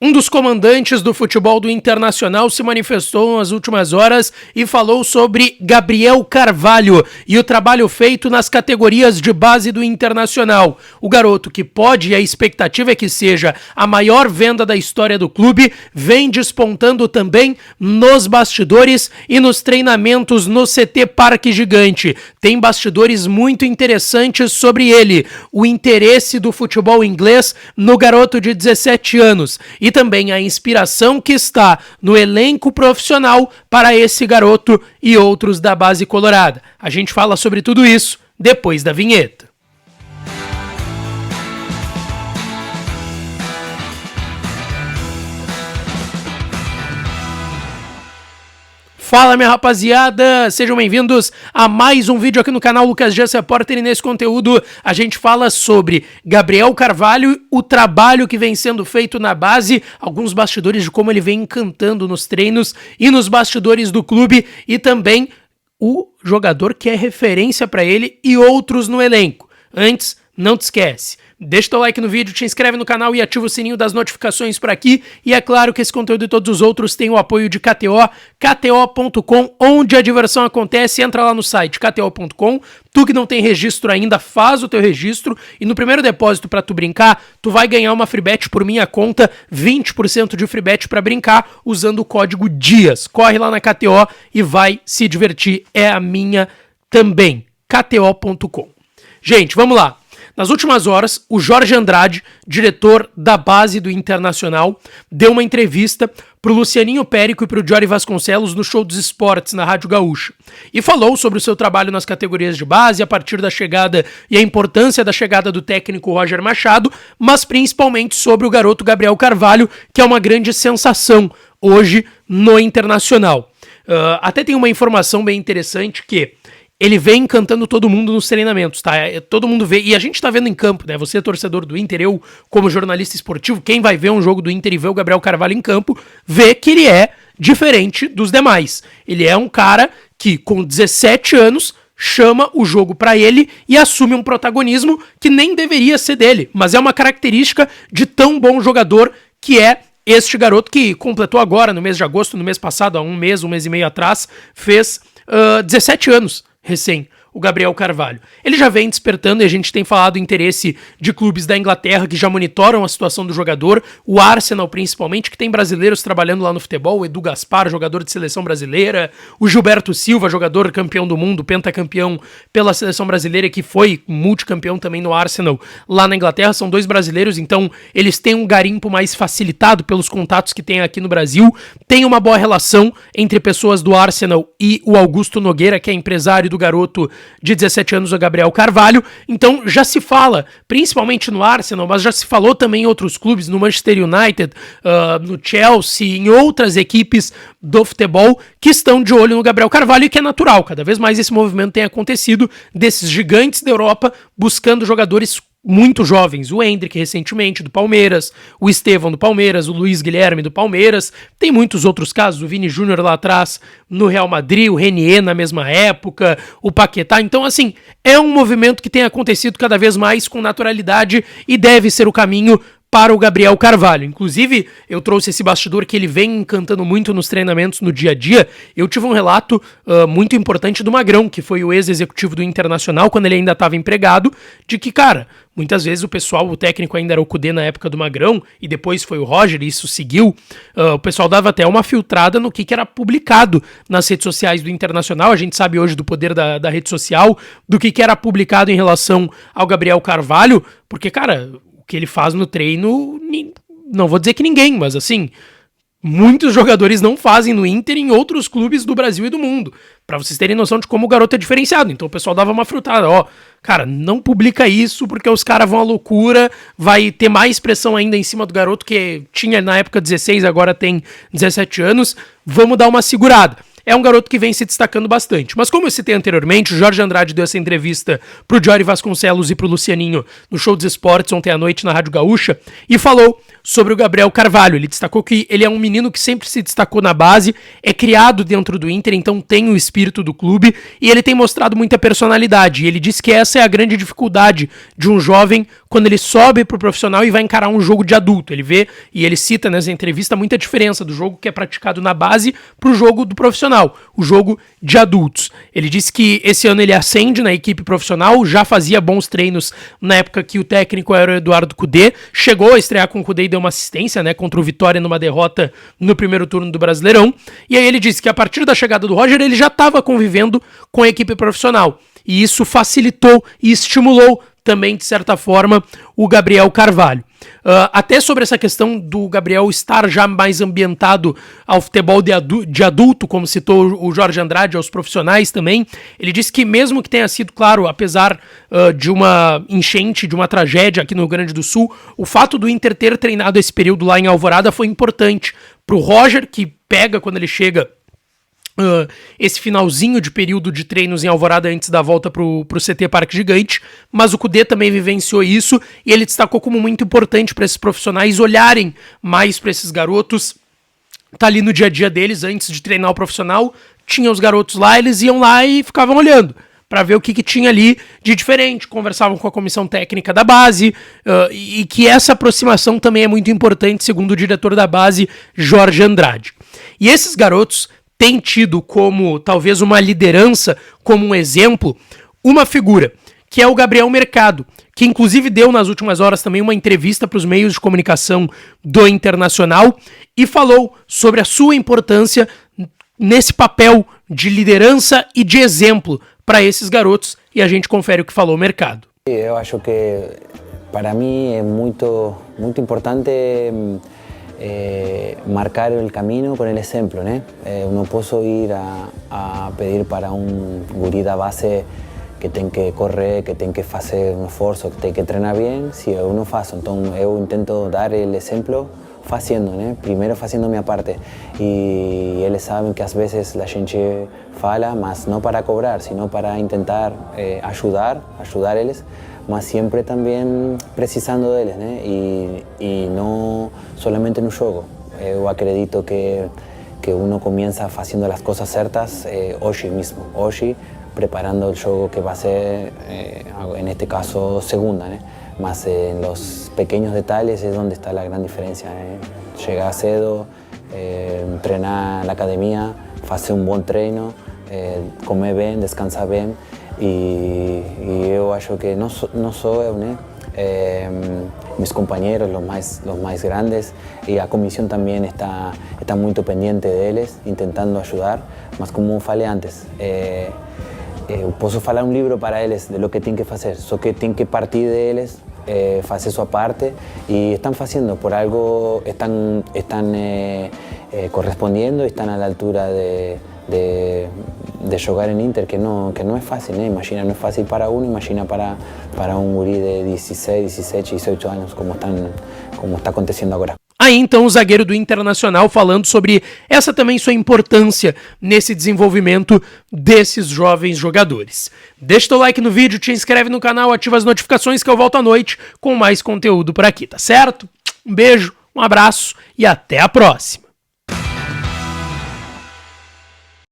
Um dos comandantes do futebol do Internacional se manifestou nas últimas horas e falou sobre Gabriel Carvalho e o trabalho feito nas categorias de base do Internacional. O garoto, que pode, e a expectativa é que seja a maior venda da história do clube, vem despontando também nos bastidores e nos treinamentos no CT Parque Gigante. Tem bastidores muito interessantes sobre ele, o interesse do futebol inglês no garoto de 17 anos e também a inspiração que está no elenco profissional para esse garoto e outros da base colorada. A gente fala sobre tudo isso depois da vinheta. Fala, minha rapaziada, sejam bem-vindos a mais um vídeo aqui no canal Lucas Dias Repórter, e nesse conteúdo a gente fala sobre Gabriel Carvalho, o trabalho que vem sendo feito na base, alguns bastidores de como ele vem encantando nos treinos e nos bastidores do clube, e também o jogador que é referência para ele e outros no elenco. Antes, não te esquece, deixa o teu like no vídeo, te inscreve no canal e ativa o sininho das notificações por aqui. E é claro que esse conteúdo e todos os outros têm o apoio de KTO, KTO.com, onde a diversão acontece. Entra lá no site KTO.com, tu que não tem registro ainda, faz o teu registro e no primeiro depósito para tu brincar, tu vai ganhar uma free bet por minha conta, 20% de free bet para brincar usando o código DIAS. Corre lá na KTO e vai se divertir, é a minha também, KTO.com. Gente, vamos lá. Nas últimas horas, o Jorge Andrade, diretor da base do Internacional, deu uma entrevista para o Lucianinho Périco e para o Jory Vasconcelos no Show dos Esportes, na Rádio Gaúcha. E falou sobre o seu trabalho nas categorias de base, a partir da chegada e a importância da chegada do técnico Roger Machado, mas principalmente sobre o garoto Gabriel Carvalho, que é uma grande sensação hoje no Internacional. Até tem uma informação bem interessante que ele vem encantando todo mundo nos treinamentos, tá? Todo mundo vê, e a gente tá vendo em campo, né? Você é torcedor do Inter, eu como jornalista esportivo, quem vai ver um jogo do Inter e ver o Gabriel Carvalho em campo, vê que ele é diferente dos demais. Ele é um cara que com 17 anos chama o jogo pra ele e assume um protagonismo que nem deveria ser dele, mas é uma característica de tão bom jogador que é este garoto que completou agora, no mês de agosto, no mês passado, há um mês e meio atrás, fez 17 anos. Recém, o Gabriel Carvalho. Ele já vem despertando, e a gente tem falado do interesse de clubes da Inglaterra que já monitoram a situação do jogador, o Arsenal principalmente, que tem brasileiros trabalhando lá no futebol, o Edu Gaspar, jogador de seleção brasileira, o Gilberto Silva, jogador campeão do mundo, pentacampeão pela seleção brasileira, que foi multicampeão também no Arsenal lá na Inglaterra, são dois brasileiros, então eles têm um garimpo mais facilitado pelos contatos que tem aqui no Brasil, tem uma boa relação entre pessoas do Arsenal e o Augusto Nogueira, que é empresário do garoto de 17 anos, o Gabriel Carvalho. Então já se fala, principalmente no Arsenal, mas já se falou também em outros clubes, no Manchester United, no Chelsea, em outras equipes do futebol que estão de olho no Gabriel Carvalho, e que é natural, cada vez mais esse movimento tem acontecido desses gigantes da Europa buscando jogadores muito jovens, o Endrick recentemente do Palmeiras, o Estevão do Palmeiras, o Luiz Guilherme do Palmeiras, tem muitos outros casos, o Vini Júnior lá atrás no Real Madrid, o Renier na mesma época, o Paquetá. Então assim, é um movimento que tem acontecido cada vez mais com naturalidade e deve ser o caminho para o Gabriel Carvalho. Inclusive, eu trouxe esse bastidor que ele vem encantando muito nos treinamentos no dia a dia. Eu tive um relato muito importante do Magrão, que foi o ex-executivo do Internacional, quando ele ainda estava empregado, de que, cara, muitas vezes o técnico ainda era o Cudê na época do Magrão, e depois foi o Roger, e isso seguiu. O pessoal dava até uma filtrada no que era publicado nas redes sociais do Internacional. A gente sabe hoje do poder da rede social, do que era publicado em relação ao Gabriel Carvalho, porque, cara, o que ele faz no treino, não vou dizer que ninguém, mas assim, muitos jogadores não fazem no Inter e em outros clubes do Brasil e do mundo, pra vocês terem noção de como o garoto é diferenciado. Então o pessoal dava uma frutada, cara, não publica isso porque os caras vão à loucura, vai ter mais pressão ainda em cima do garoto, que tinha na época 16, agora tem 17 anos, vamos dar uma segurada. é um garoto que vem se destacando bastante. Mas como eu citei anteriormente, o Jorge Andrade deu essa entrevista pro Jory Vasconcelos e pro Lucianinho no Show dos Esportes ontem à noite na Rádio Gaúcha e falou sobre o Gabriel Carvalho. Ele destacou que ele é um menino que sempre se destacou na base, é criado dentro do Inter, então tem o espírito do clube e ele tem mostrado muita personalidade. E ele disse que essa é a grande dificuldade de um jovem quando ele sobe pro profissional e vai encarar um jogo de adulto. Ele vê e ele cita nessa entrevista muita diferença do jogo que é praticado na base pro jogo do profissional, o jogo de adultos. Ele disse que esse ano ele ascende na equipe profissional, já fazia bons treinos na época que o técnico era o Eduardo Cudê, chegou a estrear com o Cudê e deu uma assistência, né, contra o Vitória numa derrota no primeiro turno do Brasileirão, e aí ele disse que a partir da chegada do Roger ele já estava convivendo com a equipe profissional, e isso facilitou e estimulou também, de certa forma, o Gabriel Carvalho. Até sobre essa questão do Gabriel estar já mais ambientado ao futebol de adulto, como citou o Jorge Andrade, aos profissionais também, ele disse que mesmo que tenha sido, claro, apesar de uma enchente, de uma tragédia aqui no Rio Grande do Sul, o fato do Inter ter treinado esse período lá em Alvorada foi importante para o Roger, que pega quando ele chega esse finalzinho de período de treinos em Alvorada antes da volta pro CT Parque Gigante, mas o Cudê também vivenciou isso e ele destacou como muito importante para esses profissionais olharem mais para esses garotos, tá ali no dia a dia deles, antes de treinar o profissional, tinha os garotos lá, eles iam lá e ficavam olhando para ver o que tinha ali de diferente, conversavam com a comissão técnica da base, e que essa aproximação também é muito importante, segundo o diretor da base, Jorge Andrade. E esses garotos tem tido como talvez uma liderança, como um exemplo, uma figura, que é o Gabriel Mercado, que inclusive deu nas últimas horas também uma entrevista para os meios de comunicação do Internacional e falou sobre a sua importância nesse papel de liderança e de exemplo para esses garotos, e a gente confere o que falou o Mercado. Eu acho que para mim é muito importante marcar el camino con el ejemplo, ¿no? No puedo ir a pedir para un gurí da base que tem que correr, que tem que fazer um esforço, que tem que treinar bem, se eu não faço. Então eu intento dar o exemplo fazendo, né? Primeiro fazendo minha parte. E eles sabem que às vezes a gente fala, mas não para cobrar, sino para tentar ajudar eles, mas sempre também precisando deles, né? E não somente no jogo. Eu acredito que uno comienza fazendo as coisas certas hoje mesmo, hoje preparando o jogo que vai ser, neste caso, segunda, né? Mas en los pequeños detalles es donde está la gran diferencia. Llegar cedo, treinar na academia, fazer um bom treino, comer bem, descansar bem. E eu acho que não só eu, né? Mis companheiros, los mais grandes, e a comissão também está muito pendiente deles, tentando ajudar, mas como falei antes, eu posso falar um livro para eles de lo que tem que fazer, só que tem que partir deles, fazer sua parte, e estão fazendo, por algo estão correspondiendo, estão à altura de jogar em Inter, que não é fácil, né? Imagina, não é fácil para um, imagina para um guri de 16, 17, 18 anos, como está acontecendo agora. Aí então o zagueiro do Internacional falando sobre essa também sua importância nesse desenvolvimento desses jovens jogadores. Deixa teu like no vídeo, te inscreve no canal, ativa as notificações que eu volto à noite com mais conteúdo por aqui, tá certo? Um beijo, um abraço e até a próxima!